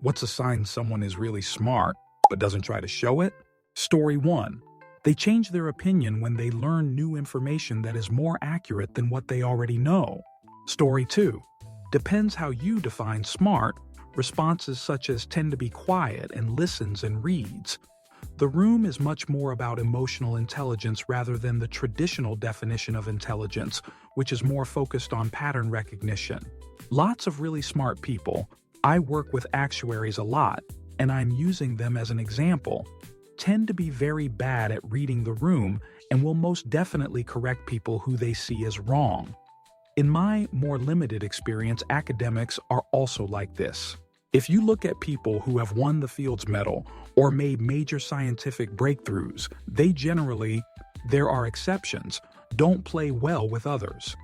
What's a sign someone is really smart but doesn't try to show it? Story 1. They change their opinion when they learn new information that is more accurate than what they already know. Story 2. Depends how you define smart. Responses such as tend to be quiet and listens and reads. The room is much more about emotional intelligence rather than the traditional definition of intelligence, which is more focused on pattern recognition. Lots of really smart people, I work with actuaries a lot, and I'm using them as an example, tend to be very bad at reading the room and will most definitely correct people who they see as wrong. In my more limited experience, academics are also like this. If you look at people who have won the Fields Medal or made major scientific breakthroughs, they generally, there are exceptions, don't play well with others.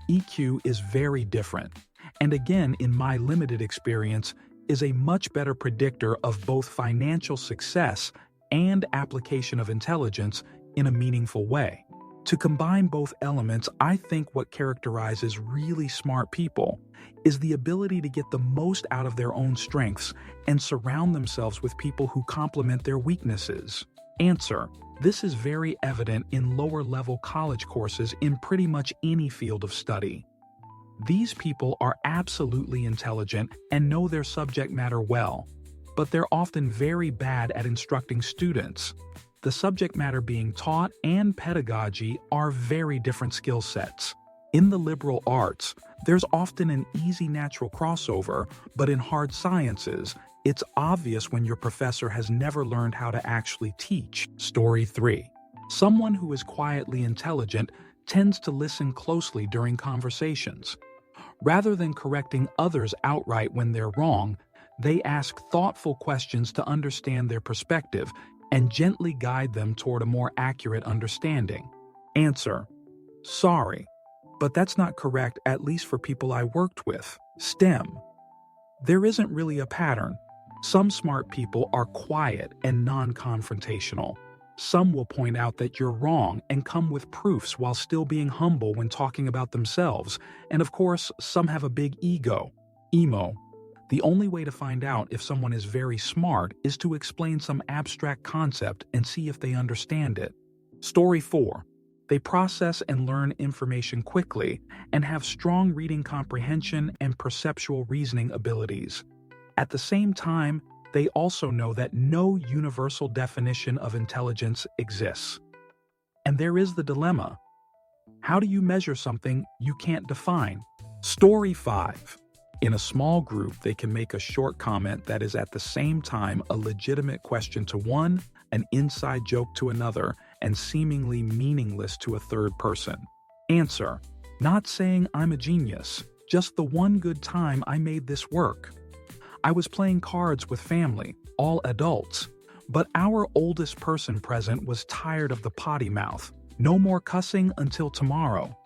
EQ is very different, and again, in my limited experience, is a much better predictor of both financial success and application of intelligence in a meaningful way. To combine both elements, I think what characterizes really smart people is the ability to get the most out of their own strengths and surround themselves with people who complement their weaknesses. Answer: this is very evident in lower-level college courses in pretty much any field of study. These people are absolutely intelligent and know their subject matter well, but they're often very bad at instructing students. The subject matter being taught and pedagogy are very different skill sets. In the liberal arts, there's often an easy natural crossover, but in hard sciences, it's obvious when your professor has never learned how to actually teach. Story 3. Someone who is quietly intelligent tends to listen closely during conversations. Rather than correcting others outright when they're wrong, they ask thoughtful questions to understand their perspective and gently guide them toward a more accurate understanding. Answer: sorry, but that's not correct, at least for people I worked with. STEM. There isn't really a pattern. Some smart people are quiet and non-confrontational. Some will point out that you're wrong and come with proofs while still being humble when talking about themselves. And of course, some have a big ego. Emo. The only way to find out if someone is very smart is to explain some abstract concept and see if they understand it. Story 4. They process and learn information quickly and have strong reading comprehension and perceptual reasoning abilities. At the same time, they also know that no universal definition of intelligence exists. And there is the dilemma. How do you measure something you can't define? Story 5. In a small group, they can make a short comment that is at the same time a legitimate question to one, an inside joke to another, and seemingly meaningless to a third person. Answer: not saying I'm a genius, just the one good time I made this work. I was playing cards with family, all adults, but our oldest person present was tired of the potty mouth. No more cussing until tomorrow.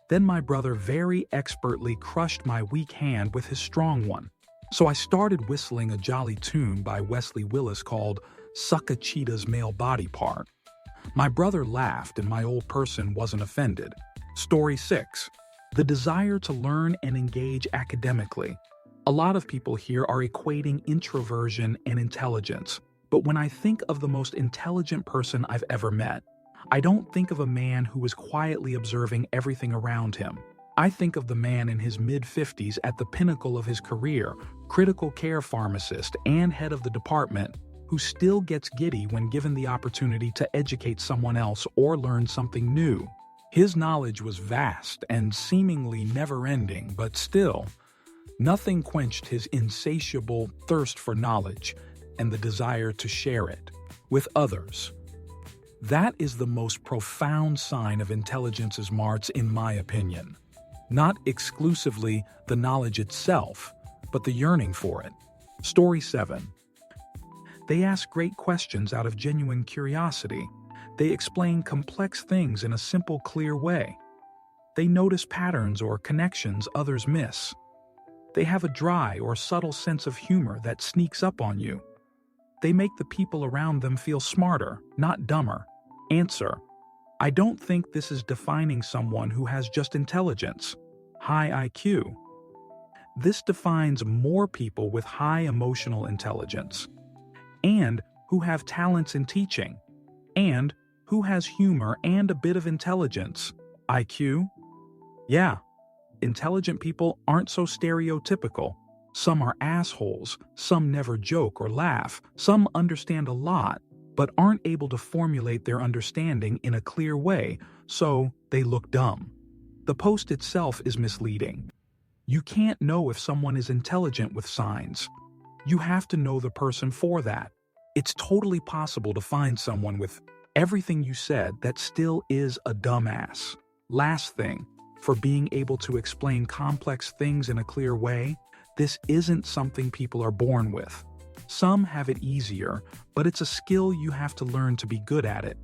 Then my brother very expertly crushed my weak hand with his strong one. So I started whistling a jolly tune by Wesley Willis called "Suck a Cheetah's Male Body Part." My brother laughed and my old person wasn't offended. Story 6. The desire to learn and engage academically. A lot of people here are equating introversion and intelligence, but when I think of the most intelligent person I've ever met, I don't think of a man who is quietly observing everything around him. I think of the man in his mid-50s at the pinnacle of his career, critical care pharmacist and head of the department, who still gets giddy when given the opportunity to educate someone else or learn something new. His knowledge was vast and seemingly never-ending, but still, nothing quenched his insatiable thirst for knowledge and the desire to share it with others. That is the most profound sign of intelligence's marts, in my opinion. Not exclusively the knowledge itself, but the yearning for it. Story 7. They ask great questions out of genuine curiosity. They explain complex things in a simple, clear way. They notice patterns or connections others miss. They have a dry or subtle sense of humor that sneaks up on you. They make the people around them feel smarter, not dumber. Answer: I don't think this is defining someone who has just intelligence, high IQ. This defines more people with high emotional intelligence, and who have talents in teaching, and who has humor and a bit of intelligence. IQ? Yeah, intelligent people aren't so stereotypical. Some are assholes, some never joke or laugh, some understand a lot, but aren't able to formulate their understanding in a clear way, so they look dumb. The post itself is misleading. You can't know if someone is intelligent with signs. You have to know the person for that. It's totally possible to find someone with everything you said that still is a dumbass. Last thing, for being able to explain complex things in a clear way, this isn't something people are born with. Some have it easier, but it's a skill you have to learn to be good at it.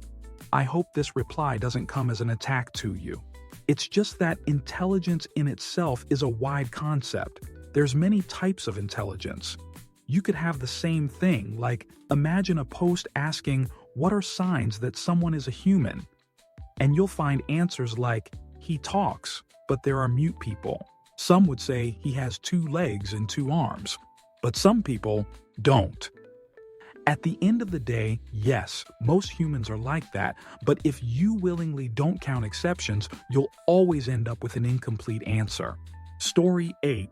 I hope this reply doesn't come as an attack to you. It's just that intelligence in itself is a wide concept. There's many types of intelligence. You could have the same thing, like imagine a post asking, "What are signs that someone is a human?" And you'll find answers like, "He talks, but there are mute people." Some would say he has 2 legs and 2 arms, but some people don't. At the end of the day, yes, most humans are like that, but if you willingly don't count exceptions, you'll always end up with an incomplete answer. Story 8.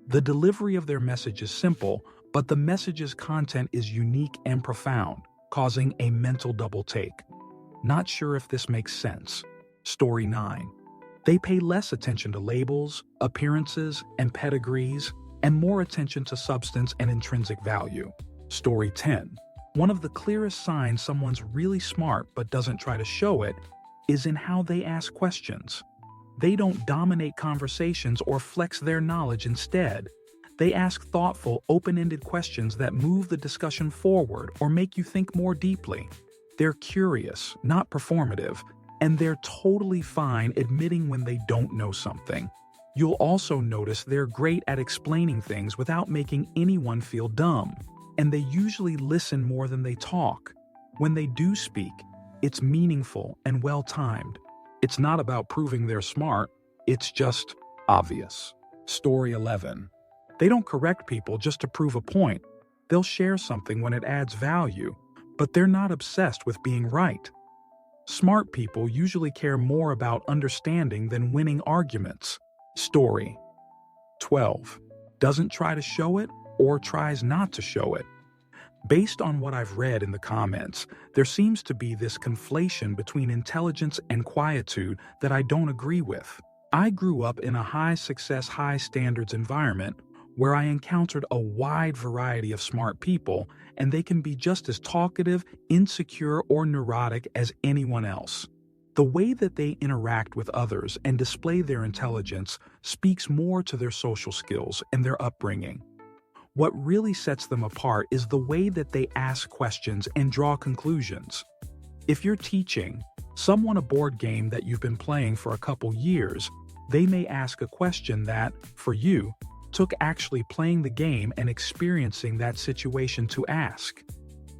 The delivery of their message is simple, but the message's content is unique and profound, causing a mental double take. Not sure if this makes sense. Story 9. They pay less attention to labels, appearances, and pedigrees, and more attention to substance and intrinsic value. Story 10. One of the clearest signs someone's really smart but doesn't try to show it is in how they ask questions. They don't dominate conversations or flex their knowledge instead. They ask thoughtful, open-ended questions that move the discussion forward or make you think more deeply. They're curious, not performative, and they're totally fine admitting when they don't know something. You'll also notice they're great at explaining things without making anyone feel dumb, and they usually listen more than they talk. When they do speak, it's meaningful and well-timed. It's not about proving they're smart, it's just obvious. Story 11. They don't correct people just to prove a point. They'll share something when it adds value, but they're not obsessed with being right. Smart people usually care more about understanding than winning arguments. Story 12. Doesn't try to show it or tries not to show it. Based on what I've read in the comments, there seems to be this conflation between intelligence and quietude that I don't agree with. I grew up in a high-success, high-standards environment where I encountered a wide variety of smart people, and they can be just as talkative, insecure, or neurotic as anyone else. The way that they interact with others and display their intelligence speaks more to their social skills and their upbringing. What really sets them apart is the way that they ask questions and draw conclusions. If you're teaching someone a board game that you've been playing for a couple years, they may ask a question that, for you, took actually playing the game and experiencing that situation to ask.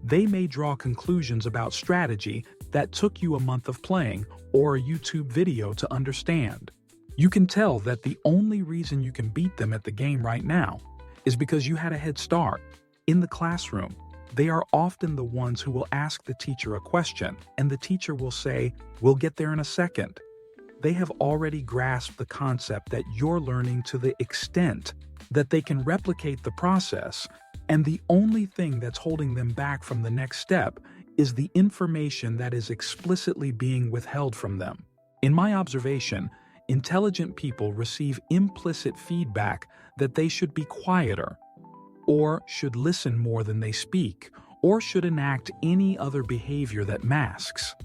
They may draw conclusions about strategy that took you a month of playing or a YouTube video to understand. You can tell that the only reason you can beat them at the game right now is because you had a head start. In the classroom, they are often the ones who will ask the teacher a question, and the teacher will say, "We'll get there in a second." They have already grasped the concept that you're learning to the extent that they can replicate the process, and the only thing that's holding them back from the next step is the information that is explicitly being withheld from them. In my observation, intelligent people receive implicit feedback that they should be quieter, or should listen more than they speak, or should enact any other behavior that masks.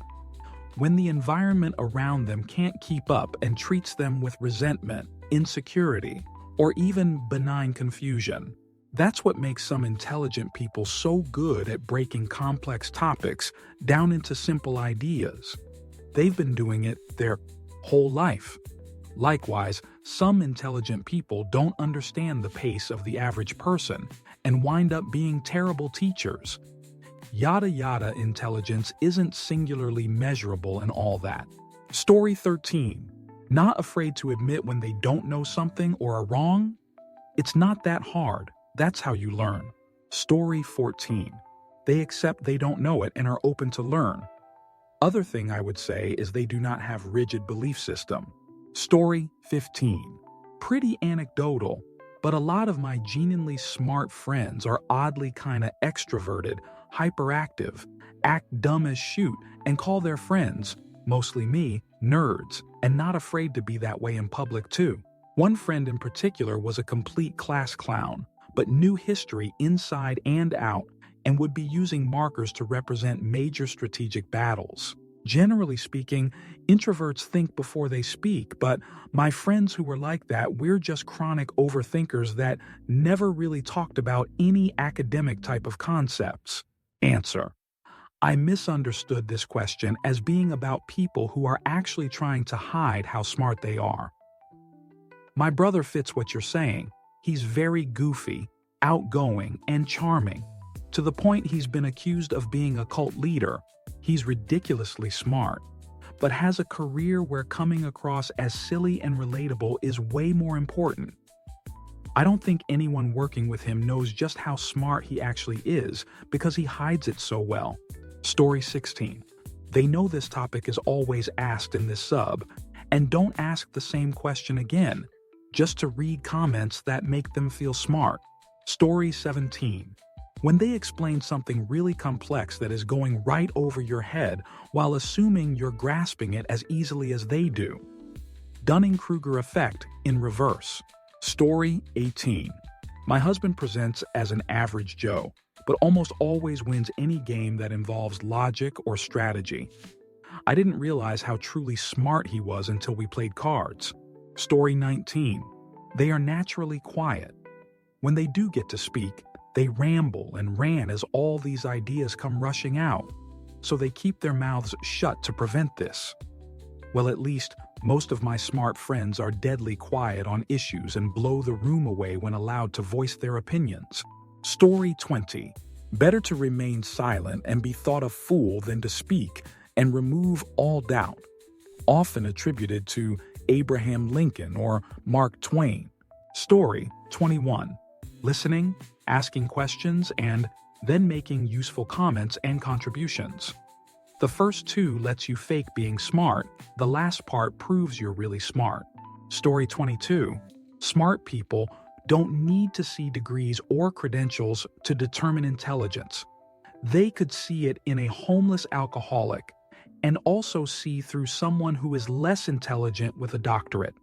When the environment around them can't keep up and treats them with resentment, insecurity, or even benign confusion, that's what makes some intelligent people so good at breaking complex topics down into simple ideas. They've been doing it their whole life. Likewise, some intelligent people don't understand the pace of the average person and wind up being terrible teachers. Yada yada intelligence isn't singularly measurable and all that. Story 13. Not afraid to admit when they don't know something or are wrong? It's not that hard. That's how you learn. Story 14. They accept they don't know it and are open to learn. Other thing I would say is they do not have rigid belief system. Story 15. Pretty anecdotal, but a lot of my genuinely smart friends are oddly kinda extroverted, hyperactive, act dumb as shoot, and call their friends, mostly me, nerds, and not afraid to be that way in public too. One friend in particular was a complete class clown, but knew history inside and out and would be using markers to represent major strategic battles. Generally speaking, introverts think before they speak, but my friends who were like that, we're just chronic overthinkers that never really talked about any academic type of concepts. Answer. I misunderstood this question as being about people who are actually trying to hide how smart they are. My brother fits what you're saying. He's very goofy, outgoing, and charming. To the point he's been accused of being a cult leader. He's ridiculously smart, but has a career where coming across as silly and relatable is way more important. I don't think anyone working with him knows just how smart he actually is because he hides it so well. Story 16. They know this topic is always asked in this sub, and don't ask the same question again, just to read comments that make them feel smart. Story 17. When they explain something really complex that is going right over your head while assuming you're grasping it as easily as they do. Dunning-Kruger effect in reverse. Story 18. My husband presents as an average Joe, but almost always wins any game that involves logic or strategy. I didn't realize how truly smart he was until we played cards. Story 19. They are naturally quiet. When they do get to speak, they ramble and rant as all these ideas come rushing out, so they keep their mouths shut to prevent this. Well, at least most of my smart friends are deadly quiet on issues and blow the room away when allowed to voice their opinions. Story 20. Better to remain silent and be thought a fool than to speak and remove all doubt, often attributed to Abraham Lincoln or Mark Twain. Story 21. Listening, asking questions, and then making useful comments and contributions. The first two lets you fake being smart, the last part proves you're really smart. Story 22. Smart people don't need to see degrees or credentials to determine intelligence. They could see it in a homeless alcoholic and also see through someone who is less intelligent with a doctorate.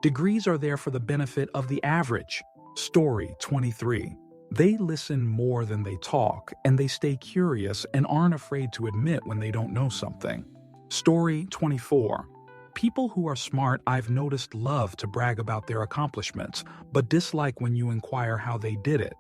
Degrees are there for the benefit of the average. Story 23. They listen more than they talk, and they stay curious and aren't afraid to admit when they don't know something. Story 24. People who are smart I've noticed love to brag about their accomplishments, but dislike when you inquire how they did it.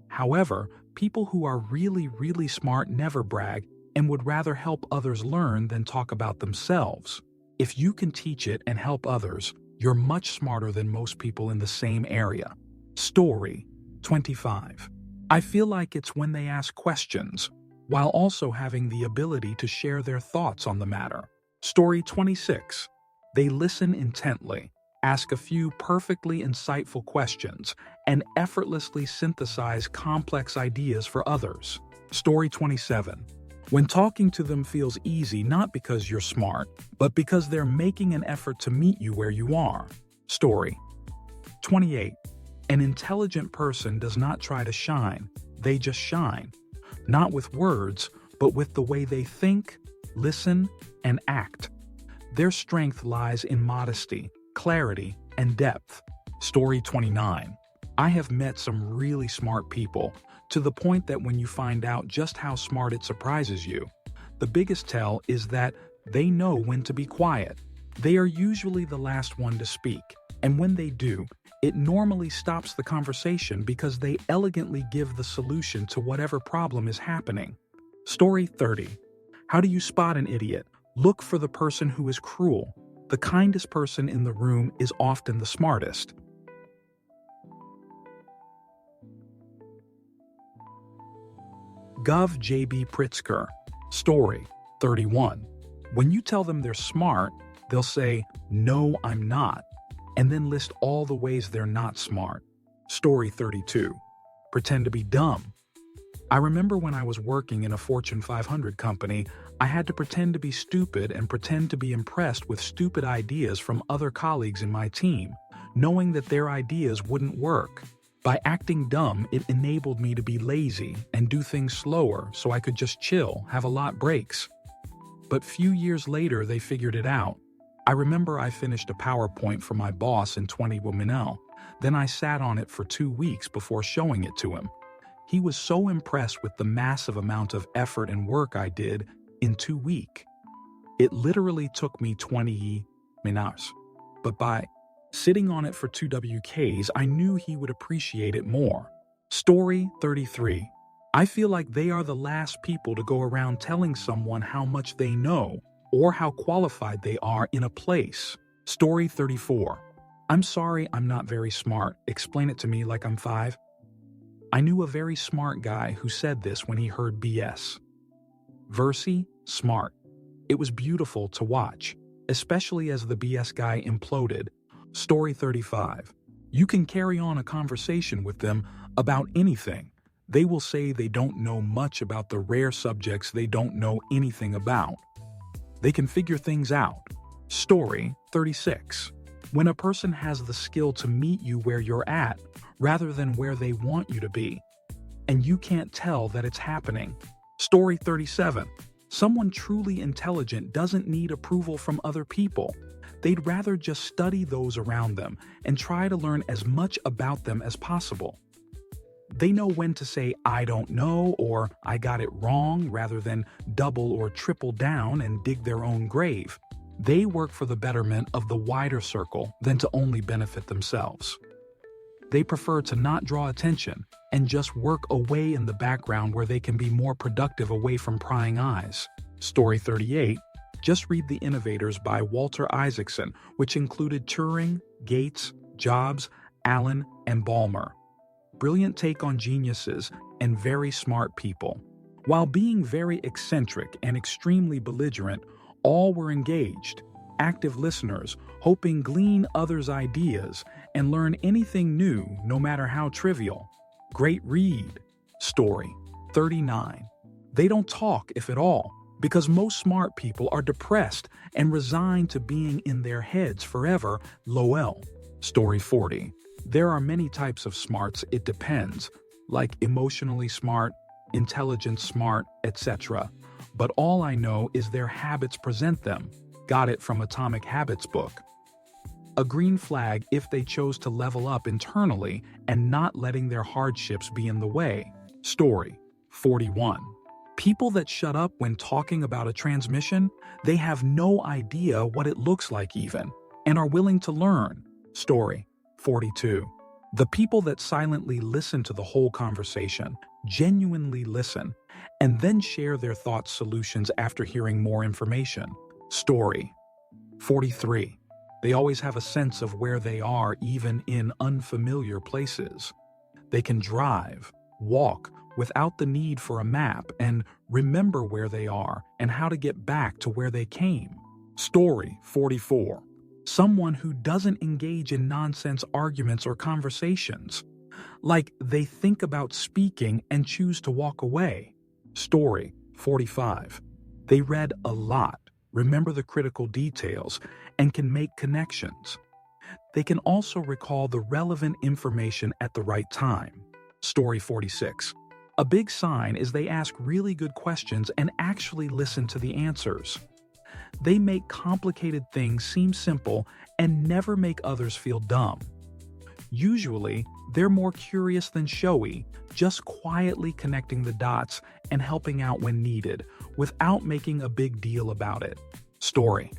However, people who are really smart never brag and would rather help others learn than talk about themselves. If you can teach it and help others, you're much smarter than most people in the same area. Story 25. I feel like it's when they ask questions, while also having the ability to share their thoughts on the matter. Story 26. They listen intently, ask a few perfectly insightful questions, and effortlessly synthesize complex ideas for others. Story 27. When talking to them feels easy not because you're smart, but because they're making an effort to meet you where you are. Story 28. An intelligent person does not try to shine, they just shine. Not with words, but with the way they think, listen, and act. Their strength lies in modesty, clarity, and depth. Story 29. I have met some really smart people, to the point that when you find out just how smart it surprises you. The biggest tell is that they know when to be quiet. They are usually the last one to speak, and when they do, it normally stops the conversation because they elegantly give the solution to whatever problem is happening. Story 30. How do you spot an idiot? Look for the person who is cruel. The kindest person in the room is often the smartest. Gov. J.B. Pritzker. Story 31. When you tell them they're smart, they'll say, "No, I'm not." and then list all the ways they're not smart. Story 32. Pretend to be dumb. I remember when I was working in a Fortune 500 company, I had to pretend to be stupid and pretend to be impressed with stupid ideas from other colleagues in my team, knowing that their ideas wouldn't work. By acting dumb, it enabled me to be lazy and do things slower so I could just chill, have a lot breaks. But few years later, they figured it out. I remember I finished a PowerPoint for my boss in 20 minutes. Then I sat on it for 2 weeks before showing it to him. He was so impressed with the massive amount of effort and work I did in 2 weeks. It literally took me 20 minutes. But by sitting on it for 2 WKs, I knew he would appreciate it more. Story 33. I feel like they are the last people to go around telling someone how much they know or how qualified they are in a place. Story 34. I'm sorry I'm not very smart. Explain it to me like I'm 5. I knew a very smart guy who said this when he heard BS. Versy, smart. It was beautiful to watch, especially as the BS guy imploded. Story 35. You can carry on a conversation with them about anything. They will say they don't know much about the rare subjects they don't know anything about. They can figure things out. Story 36. When a person has the skill to meet you where you're at, rather than where they want you to be, and you can't tell that it's happening. Story 37. Someone truly intelligent doesn't need approval from other people. They'd rather just study those around them and try to learn as much about them as possible. They know when to say, I don't know, or I got it wrong, rather than double or triple down and dig their own grave. They work for the betterment of the wider circle than to only benefit themselves. They prefer to not draw attention and just work away in the background where they can be more productive away from prying eyes. Story 38. Just read The Innovators by Walter Isaacson, which included Turing, Gates, Jobs, Allen, and Ballmer. Brilliant take on geniuses and very smart people. While being very eccentric and extremely belligerent, all were engaged, active listeners, hoping glean others' ideas and learn anything new, no matter how trivial. Great read. Story 39. They don't talk, if at all, because most smart people are depressed and resigned to being in their heads forever. Lowell. Story 40. There are many types of smarts, it depends, like emotionally smart, intelligent smart, etc. But all I know is their habits present them. Got it from Atomic Habits book. A green flag if they chose to level up internally and not letting their hardships be in the way. Story 41. People that shut up when talking about a transmission, they have no idea what it looks like even, and are willing to learn. Story 42. The people that silently listen to the whole conversation, genuinely listen, and then share their thoughts solutions after hearing more information. Story 43. They always have a sense of where they are even in unfamiliar places. They can drive, walk, without the need for a map and remember where they are and how to get back to where they came. Story 44. Someone who doesn't engage in nonsense arguments or conversations. Like they think about speaking and choose to walk away. Story 45. They read a lot, remember the critical details, and can make connections. They can also recall the relevant information at the right time. Story 46. A big sign is they ask really good questions and actually listen to the answers. They make complicated things seem simple and never make others feel dumb. Usually, they're more curious than showy, just quietly connecting the dots and helping out when needed, without making a big deal about it. Story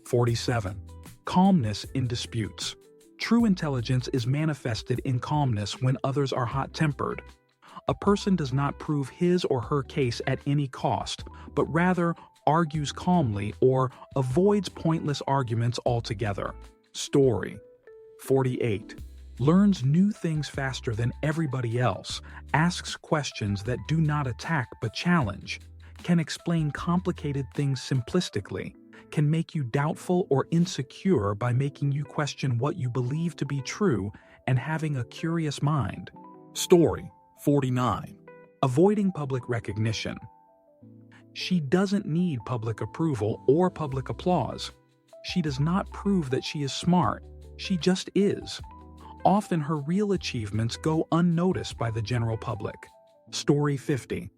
47. Calmness in disputes. True intelligence is manifested in calmness when others are hot-tempered. A person does not prove his or her case at any cost, but rather argues calmly or avoids pointless arguments altogether. Story 48. Learns new things faster than everybody else, asks questions that do not attack but challenge, can explain complicated things simplistically, can make you doubtful or insecure by making you question what you believe to be true and having a curious mind. Story 49. Avoiding public recognition. She doesn't need public approval or public applause. She does not prove that she is smart. She just is. Often her real achievements go unnoticed by the general public. Story 50.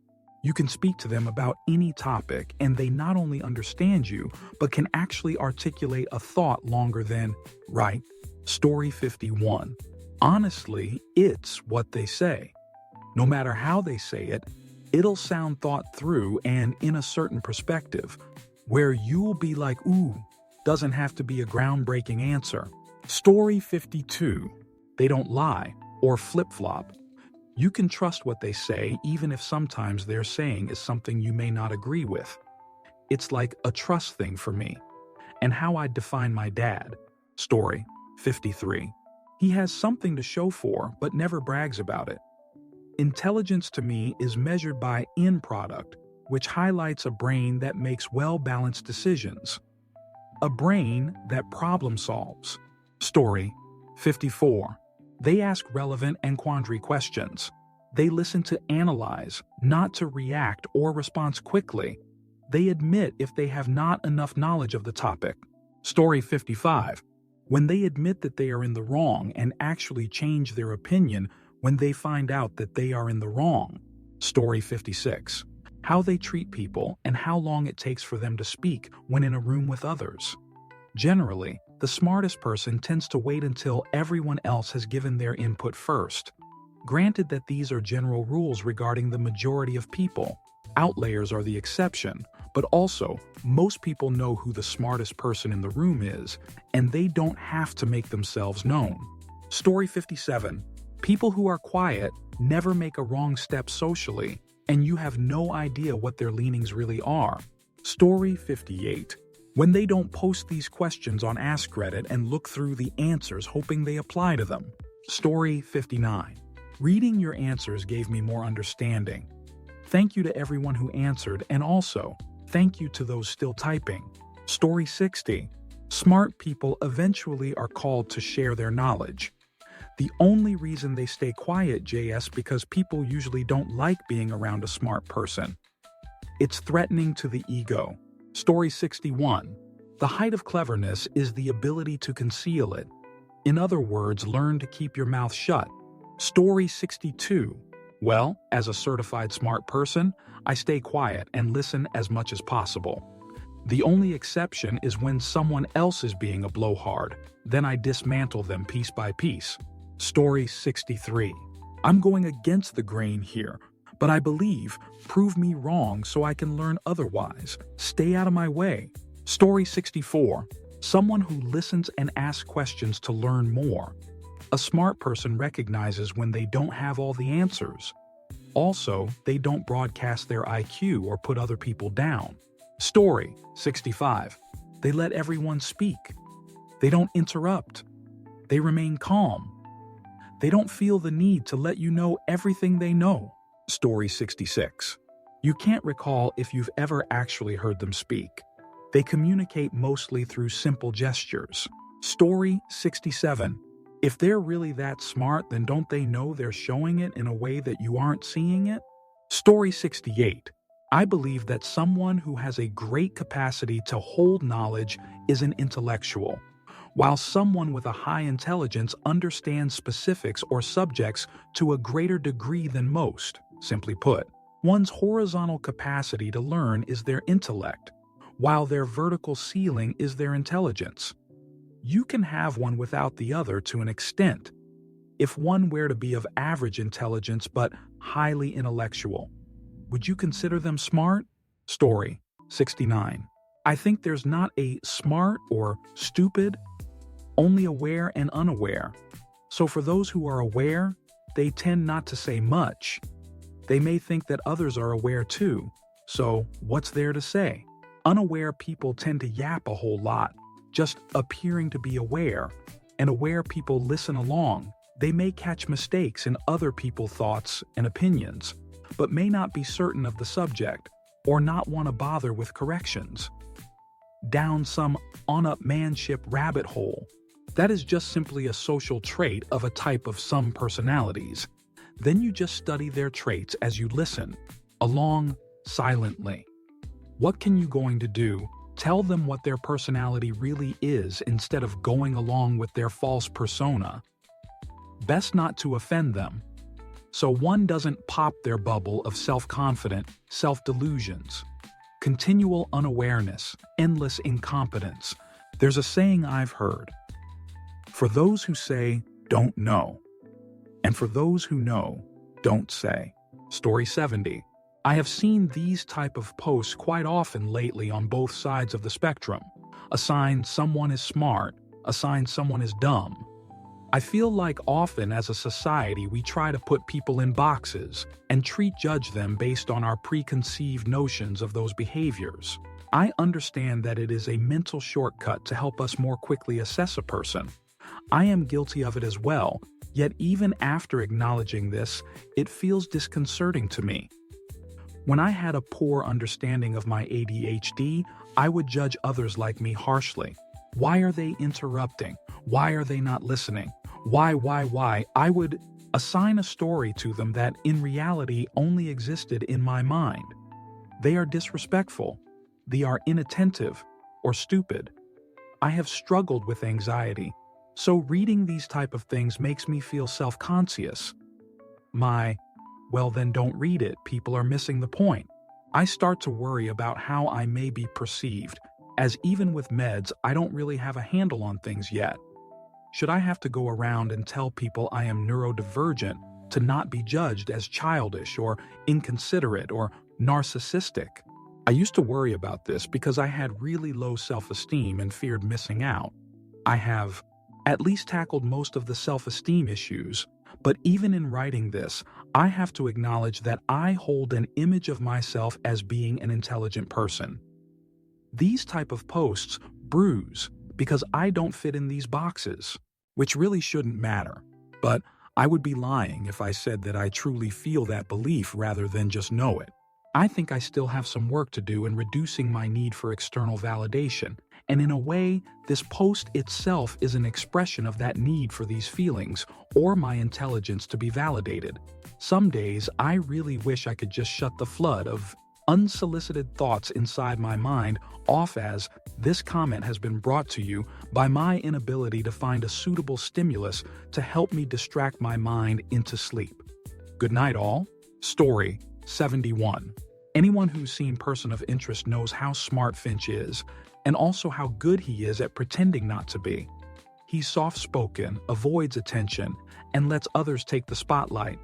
You can speak to them about any topic and they not only understand you, but can actually articulate a thought longer than, right? Story 51. Honestly, it's what they say. No matter how they say it, it'll sound thought through and in a certain perspective, where you'll be like, ooh, doesn't have to be a groundbreaking answer. Story 52. They don't lie or flip-flop. You can trust what they say even if sometimes they're saying is something you may not agree with. It's like a trust thing for me. And how I define my dad. Story 53. He has something to show for but never brags about it. Intelligence to me is measured by end product, which highlights a brain that makes well-balanced decisions. A brain that problem solves. Story 54. They ask relevant and quandary questions. They listen to analyze, not to react or respond quickly. They admit if they have not enough knowledge of the topic. Story 55. When they admit that they are in the wrong and actually change their opinion when they find out that they are in the wrong. Story 56. How they treat people and how long it takes for them to speak when in a room with others. Generally, the smartest person tends to wait until everyone else has given their input first. Granted that these are general rules regarding the majority of people. Outliers are the exception, but also, most people know who the smartest person in the room is, and they don't have to make themselves known. Story 57. People who are quiet never make a wrong step socially, and you have no idea what their leanings really are. Story 58. When they don't post these questions on askreddit and look through the answers hoping they apply to them. Story 59. Reading your answers gave me more understanding. Thank you to everyone who answered, and also, thank you to those still typing. Story 60. Smart people eventually are called to share their knowledge. The only reason they stay quiet, JS, because people usually don't like being around a smart person. It's threatening to the ego. Story 61. The height of cleverness is the ability to conceal it. In other words, learn to keep your mouth shut. Story 62. Well, as a certified smart person, I stay quiet and listen as much as possible. The only exception is when someone else is being a blowhard. Then I dismantle them piece by piece. Story 63. I'm going against the grain here, but I believe, prove me wrong so I can learn otherwise. Stay out of my way. Story 64. Someone who listens and asks questions to learn more. A smart person recognizes when they don't have all the answers. Also, they don't broadcast their IQ or put other people down. Story 65. They let everyone speak. They don't interrupt. They remain calm. They don't feel the need to let you know everything they know. Story 66. You can't recall if you've ever actually heard them speak. They communicate mostly through simple gestures. Story 67. If they're really that smart, then don't they know they're showing it in a way that you aren't seeing it? Story 68. I believe that someone who has a great capacity to hold knowledge is an intellectual, while someone with a high intelligence understands specifics or subjects to a greater degree than most. Simply put, one's horizontal capacity to learn is their intellect, while their vertical ceiling is their intelligence. You can have one without the other to an extent. If one were to be of average intelligence but highly intellectual, would you consider them smart? Story 69. I think there's not a smart or stupid, only aware and unaware. So for those who are aware, they tend not to say much. They may think that others are aware too, so what's there to say? Unaware people tend to yap a whole lot, just appearing to be aware, and aware people listen along. They may catch mistakes in other people's thoughts and opinions, but may not be certain of the subject or not want to bother with corrections. down some on-up-manship rabbit hole. That is just simply a social trait of a type of some personalities. Then you just study their traits as you listen, along silently. What can you going to do? Tell them what their personality really is instead of going along with their false persona. Best not to offend them, so one doesn't pop their bubble of self-confident self-delusions. Continual unawareness, endless incompetence. There's a saying I've heard. For those who say, don't know. And for those who know, don't say. Story 70. I have seen these type of posts quite often lately on both sides of the spectrum. A sign someone is smart, a sign someone is dumb. I feel like often as a society we try to put people in boxes and judge them based on our preconceived notions of those behaviors. I understand that it is a mental shortcut to help us more quickly assess a person. I am guilty of it as well, yet even after acknowledging this, it feels disconcerting to me. When I had a poor understanding of my ADHD, I would judge others like me harshly. Why are they interrupting? Why are they not listening? Why? I would assign a story to them that in reality only existed in my mind. They are disrespectful. They are inattentive or stupid. I have struggled with anxiety, so reading these type of things makes me feel self-conscious. Well then don't read it, people are missing the point. I start to worry about how I may be perceived, as even with meds, I don't really have a handle on things yet. Should I have to go around and tell people I am neurodivergent to not be judged as childish or inconsiderate or narcissistic? I used to worry about this because I had really low self-esteem and feared missing out. I have at least tackled most of the self-esteem issues, but even in writing this, I have to acknowledge that I hold an image of myself as being an intelligent person. These type of posts bruise because I don't fit in these boxes, which really shouldn't matter. But I would be lying if I said that I truly feel that belief rather than just know it. I think I still have some work to do in reducing my need for external validation, and in a way, this post itself is an expression of that need for these feelings or my intelligence to be validated. Some days, I really wish I could just shut the flood of unsolicited thoughts inside my mind off, as this comment has been brought to you by my inability to find a suitable stimulus to help me distract my mind into sleep. Good night all. Story 71. Anyone who's seen Person of Interest knows how smart Finch is, and also how good he is at pretending not to be. He's soft-spoken, avoids attention, and lets others take the spotlight.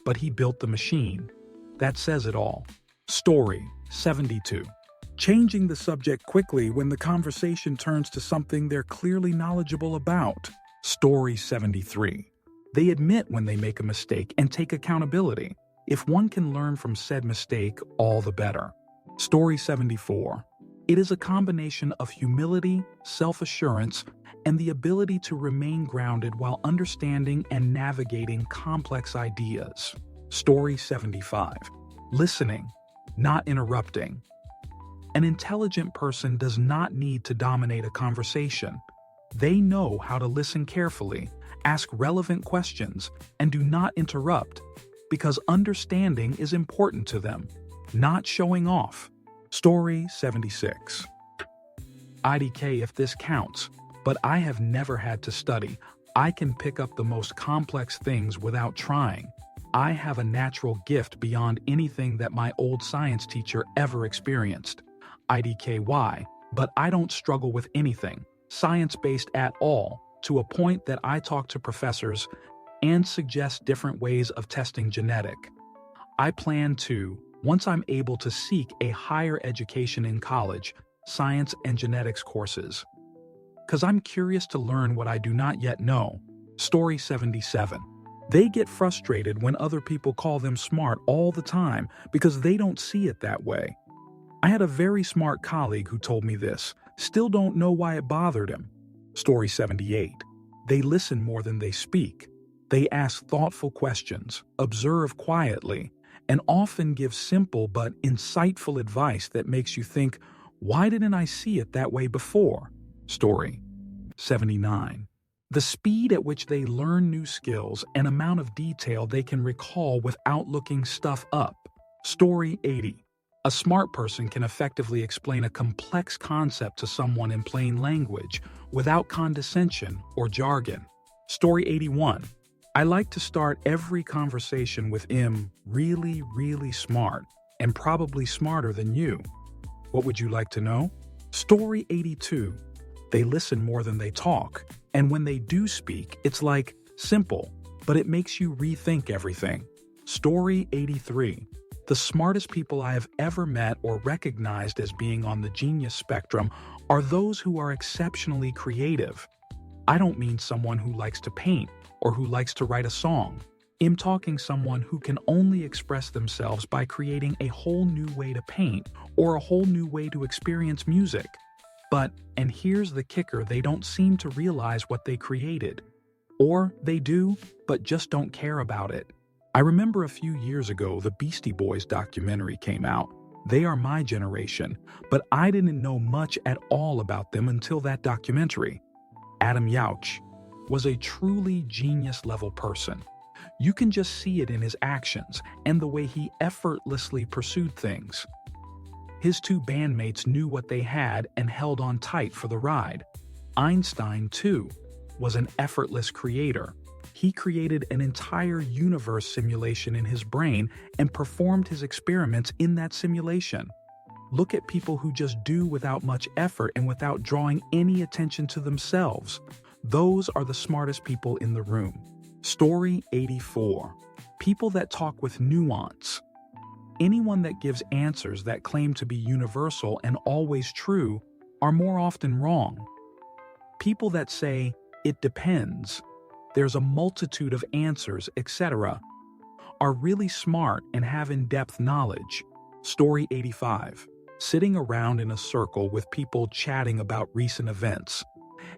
But he built the machine. That says it all. Story 72. Changing the subject quickly when the conversation turns to something they're clearly knowledgeable about. Story 73. They admit when they make a mistake and take accountability. If one can learn from said mistake, all the better. Story 74. It is a combination of humility, self-assurance, and the ability to remain grounded while understanding and navigating complex ideas. Story 75. Listening, not interrupting. An intelligent person does not need to dominate a conversation. They know how to listen carefully, ask relevant questions, and do not interrupt, because understanding is important to them, not showing off. Story 76. IDK if this counts, but I have never had to study. I can pick up the most complex things without trying. I have a natural gift beyond anything that my old science teacher ever experienced. IDKY, but I don't struggle with anything science-based at all, to a point that I talk to professors and suggest different ways of testing genetic. I plan to, once I'm able to seek a higher education in college, science and genetics courses. Because I'm curious to learn what I do not yet know. Story 77. They get frustrated when other people call them smart all the time because they don't see it that way. I had a very smart colleague who told me this, still don't know why it bothered him. Story 78. They listen more than they speak. They ask thoughtful questions, observe quietly, and often give simple but insightful advice that makes you think, Why didn't I see it that way before? Story 79. The speed at which they learn new skills and amount of detail they can recall without looking stuff up. Story 80. A smart person can effectively explain a complex concept to someone in plain language without condescension or jargon. Story 81. I like to start every conversation with really, really smart and probably smarter than you. What would you like to know? Story 82. They listen more than they talk, and when they do speak, it's like simple, but it makes you rethink everything. Story 83. The smartest people I have ever met or recognized as being on the genius spectrum are those who are exceptionally creative. I don't mean someone who likes to paint or who likes to write a song. I'm talking someone who can only express themselves by creating a whole new way to paint or a whole new way to experience music. But, and here's the kicker, they don't seem to realize what they created. Or they do, but just don't care about it. I remember a few years ago the Beastie Boys documentary came out. They are my generation, but I didn't know much at all about them until that documentary. Adam Yauch was a truly genius-level person. You can just see it in his actions and the way he effortlessly pursued things. His two bandmates knew what they had and held on tight for the ride. Einstein, too, was an effortless creator. He created an entire universe simulation in his brain and performed his experiments in that simulation. Look at people who just do without much effort and without drawing any attention to themselves. Those are the smartest people in the room. Story 84. People that talk with nuance. Anyone that gives answers that claim to be universal and always true are more often wrong. People that say, "It depends," "There's a multitude of answers," etc., are really smart and have in-depth knowledge. Story 85. Sitting around in a circle with people chatting about recent events,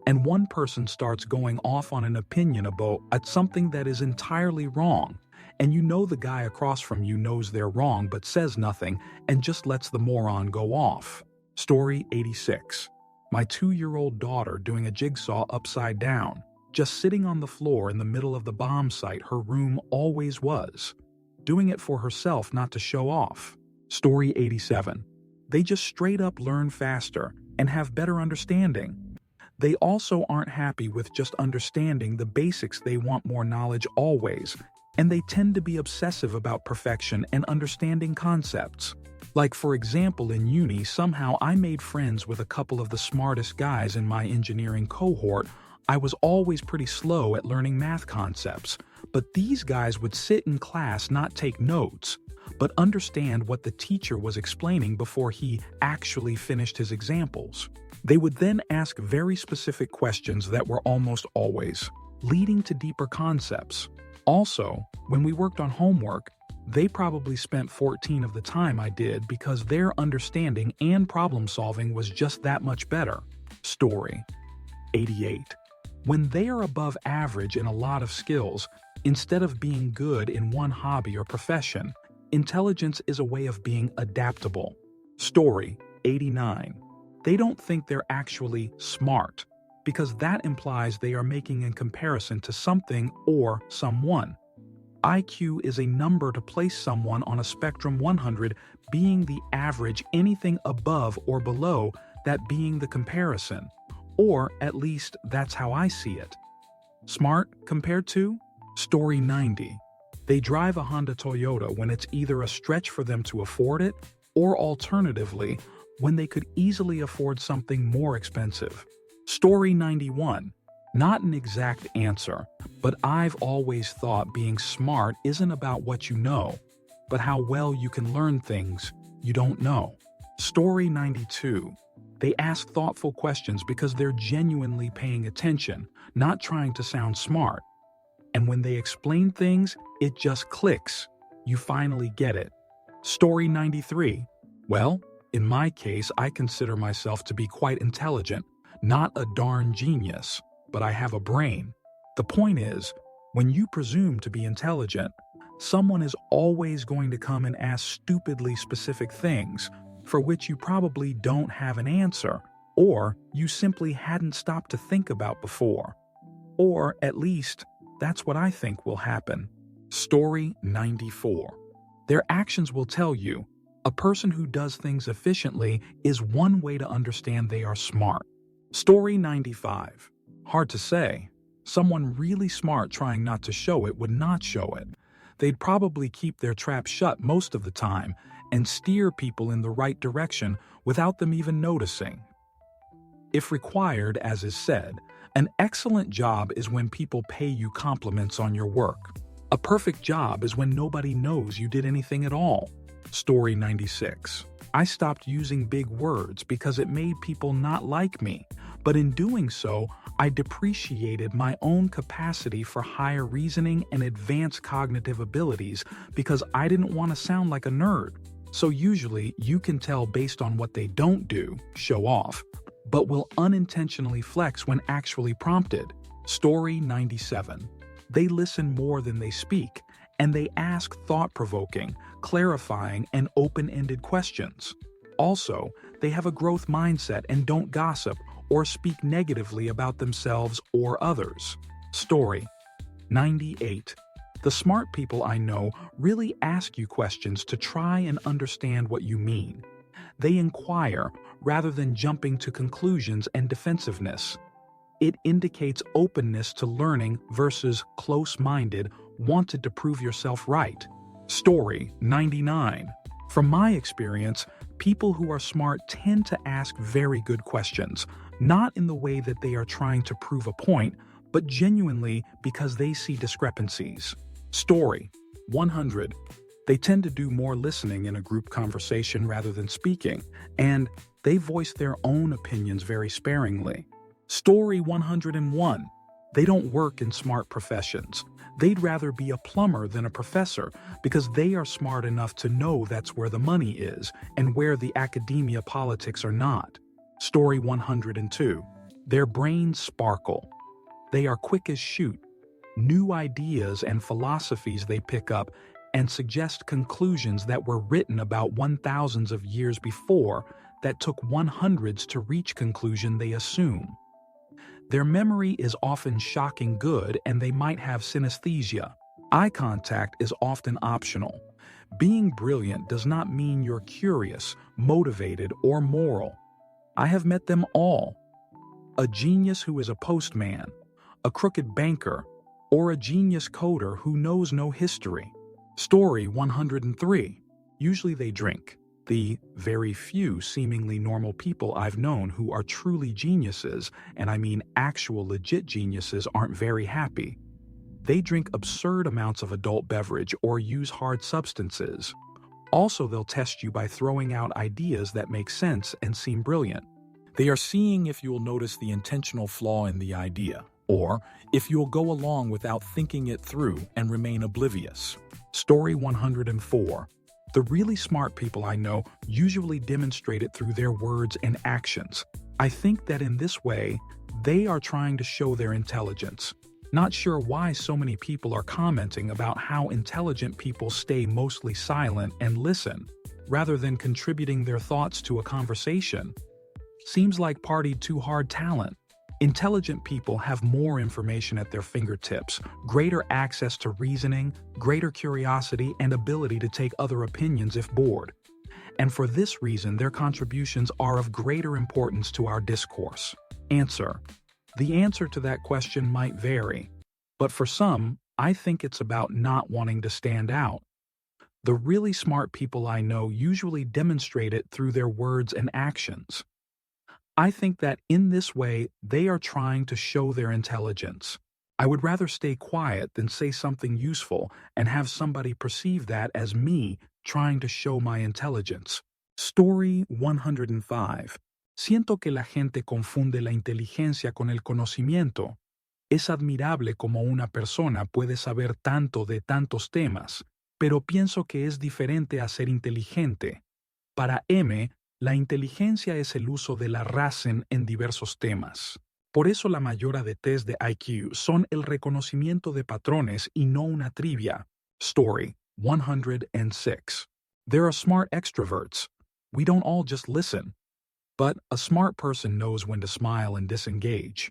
and one person starts going off on an opinion about something that is entirely wrong, and you know the guy across from you knows they're wrong but says nothing and just lets the moron go off. Story 86. My 2-year-old daughter doing a jigsaw upside down, just sitting on the floor in the middle of the bomb site her room always was. Doing it for herself, not to show off. Story 87. They just straight up learn faster and have better understanding. They also aren't happy with just understanding the basics. They want more knowledge always, and they tend to be obsessive about perfection and understanding concepts. Like, for example, in uni, somehow I made friends with a couple of the smartest guys in my engineering cohort. I was always pretty slow at learning math concepts, but these guys would sit in class, not take notes, but understand what the teacher was explaining before he actually finished his examples. They would then ask very specific questions that were almost always leading to deeper concepts. Also, when we worked on homework, they probably spent 14 of the time I did because their understanding and problem solving was just that much better. Story 88. When they are above average in a lot of skills, instead of being good in one hobby or profession, intelligence is a way of being adaptable. Story 89. They don't think they're actually smart, because that implies they are making a comparison to something or someone. IQ is a number to place someone on a spectrum, 100 being the average, anything above or below that being the comparison. Or at least that's how I see it. Smart compared to? Story 90. They drive a Honda Toyota when it's either a stretch for them to afford it, or alternatively, when they could easily afford something more expensive. Story 91. Not an exact answer, but I've always thought being smart isn't about what you know, but how well you can learn things you don't know. Story 92. They ask thoughtful questions because they're genuinely paying attention, not trying to sound smart. And when they explain things, it just clicks. You finally get it. Story 93. Well, in my case, I consider myself to be quite intelligent, not a darn genius, but I have a brain. The point is, when you presume to be intelligent, someone is always going to come and ask stupidly specific things. for which you probably don't have an answer, or you simply hadn't stopped to think about before. Or at least, that's what I think will happen. Story 94. Their actions will tell you. A person who does things efficiently is one way to understand they are smart. Story 95. Hard to say. Someone really smart trying not to show it would not show it. They'd probably keep their trap shut most of the time and steer people in the right direction without them even noticing. If required, as is said, an excellent job is when people pay you compliments on your work. A perfect job is when nobody knows you did anything at all. Story 96. I stopped using big words because it made people not like me, but in doing so, I depreciated my own capacity for higher reasoning and advanced cognitive abilities because I didn't want to sound like a nerd. So usually, you can tell based on what they don't do, show off, but will unintentionally flex when actually prompted. Story 97. They listen more than they speak, and they ask thought-provoking, clarifying, and open-ended questions. Also, they have a growth mindset and don't gossip or speak negatively about themselves or others. Story 98. The smart people I know really ask you questions to try and understand what you mean. They inquire rather than jumping to conclusions and defensiveness. It indicates openness to learning versus close-minded, wanted to prove yourself right. Story 99. From my experience, people who are smart tend to ask very good questions, not in the way that they are trying to prove a point, but genuinely because they see discrepancies. Story 100. They tend to do more listening in a group conversation rather than speaking, and they voice their own opinions very sparingly. Story 101. They don't work in smart professions. They'd rather be a plumber than a professor because they are smart enough to know that's where the money is and where the academia politics are not. Story 102. Their brains sparkle. They are quick as shoot. New ideas and philosophies they pick up and suggest conclusions that were written about 1,000s of years before that took 100s to reach conclusion they assume. Their memory is often shocking good and they might have synesthesia. Eye contact is often optional. Being brilliant does not mean you're curious, motivated, or moral. I have met them all. A genius who is a postman, a crooked banker, or a genius coder who knows no history. Story 103. Usually they drink. The very few seemingly normal people I've known who are truly geniuses, and I mean actual legit geniuses, aren't very happy. They drink absurd amounts of adult beverage or use hard substances. Also, they'll test you by throwing out ideas that make sense and seem brilliant. They are seeing if you'll notice the intentional flaw in the idea, or if you'll go along without thinking it through and remain oblivious. Story 104. The really smart people I know usually demonstrate it through their words and actions. I think that in this way, they are trying to show their intelligence. Not sure why so many people are commenting about how intelligent people stay mostly silent and listen, rather than contributing their thoughts to a conversation. Seems like partied too hard talent. Intelligent people have more information at their fingertips, greater access to reasoning, greater curiosity, and ability to take other opinions if bored. And for this reason, their contributions are of greater importance to our discourse. Answer. The answer to that question might vary, but for some, I think it's about not wanting to stand out. The really smart people I know usually demonstrate it through their words and actions. I think that in this way, they are trying to show their intelligence. I would rather stay quiet than say something useful and have somebody perceive that as me trying to show my intelligence. Story 105. Siento que la gente confunde la inteligencia con el conocimiento. Es admirable como una persona puede saber tanto de tantos temas, pero pienso que es diferente a ser inteligente. Para M, la inteligencia es el uso de la razón en diversos temas. Por eso la mayoría de test de IQ son el reconocimiento de patrones y no una trivia. Story 106. There are smart extroverts. We don't all just listen. But a smart person knows when to smile and disengage.